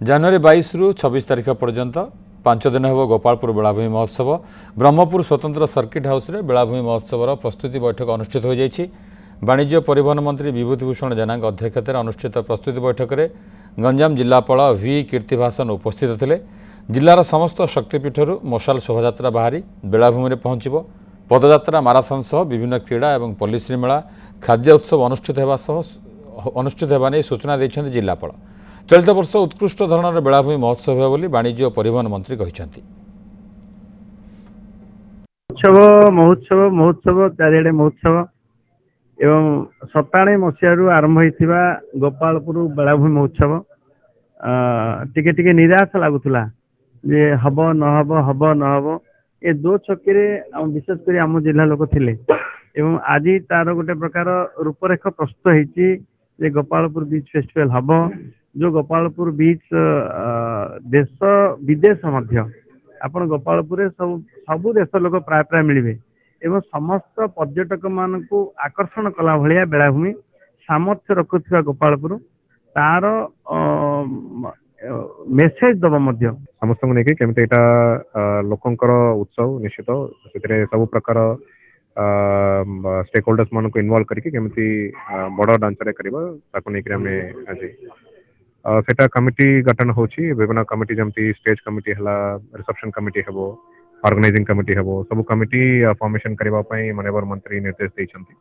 ଜାନୁଆରୀ 22 ରୁ 26 ତାରିଖ ପର୍ଯ୍ୟନ୍ତ 5 ଦିନ ହେବ ଗୋପାଳପୁର ବେଳାଭୂମି ମହୋତ୍ସବ ବ୍ରହ୍ମପୁର ସ୍ୱତନ୍ତ୍ର सर्किट हाउस रे बेलाभूमि महोत्सव प्रस्तुति बैठक अनुष्ठित हो जाइछि। वाणिज्य परिवहन मंत्री विभूतिभूषण जेनाଙ୍କ अध्यक्षतार अनुष्ठित प्रस्तुति बैठक में गंजाम जिलापाल वी कीर्तिभासन उपस्थित थे। जिलार समस्त शक्तिपीठर मशाल शोभायात्रा बाहरी बेलाभूमि में पहुंचब। पदयात्रा माराथन सह विभिन्न क्रीड़ा और पल्लीश्री मेला खाद्य उत्सव अनुष्ठित होगा नहीं सूचना देते जिलापाल। चलित वर्ष उत्कृष्ट धरणर बेलाभूमि महोत्सव हो बोली वाणिज्य और परिवहन मंत्री कहते। महोत्सव चारिड़े महोत्सव एवं 97 मसीह आरंभ होता गोपालपुर बेलाभूमि महोत्सव टिके टिके निराश लगुला जे हब न हब ए दो छकी विशेष कर आम जिला लोक थिले एवं आज तार गोटे प्रकार रूपरेख प्रस्तुत होती गोपालपुर बीच फेस्टिवल हब जो गोपालपुर बीच देश विदेश मध्य आपण गोपालपुर सबु देश लोक प्राय प्राय मिलबे एवं समस्त पर्यटक मान को आकर्षण कला भलिया बेलाभूमि सामर्थ्य रखुवा गोपालपुर तार मेसेज दबा मध्य समस्त को लेके केमते एटा लोकंकर उत्सव निश्चित सेतरे सब प्रकार स्टेक होल्डर्स मान को इन्वॉल्व करके केमती बड़ ढांचा करबा ताको नेकरे हमें आज सेटा कमिटी गठन होची विभिन्न कमिटी जमती स्टेज कमिटी हला रिसेप्शन कमिटी हेबो ऑर्गेनाइजिंग कमिटी हेबो सब कमिटी फॉर्मेशन करबा पई माननीय मंत्री निर्देश दैछंती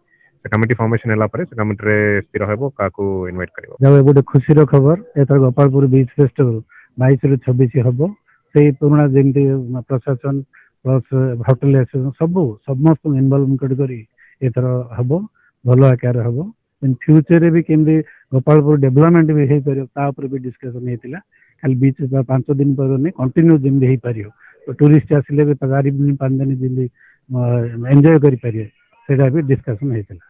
से कमिटी फॉर्मेशन हला परे से कमिटी रे स्थिर हेबो काको इनवाइट करबो। जब एबोटे खुशी रो खबर एतर गोपालपुर बीच फेस्टिवल 22 ରୁ 26 हबो सेही पुराना जेंती प्रशासन प्लस होटल एसोसिएशन समस्त इन्वॉल्वमेंट करी एतर हबो भलो आकार हबो इन फ्यूचर रे भी केमदी गोपालपुर डेवलपमेंट भी हे परियो ता ऊपर भी डिस्कशन हेतिला खाली बीच 5 दिन पर नहीं कंटिन्यू जेमदी हे परियो तो टूरिस्ट आसिले भी 4 दिन 5 दिन जेमदी एंजॉय करि परियो सेटा भी डिस्कशन हेतिला।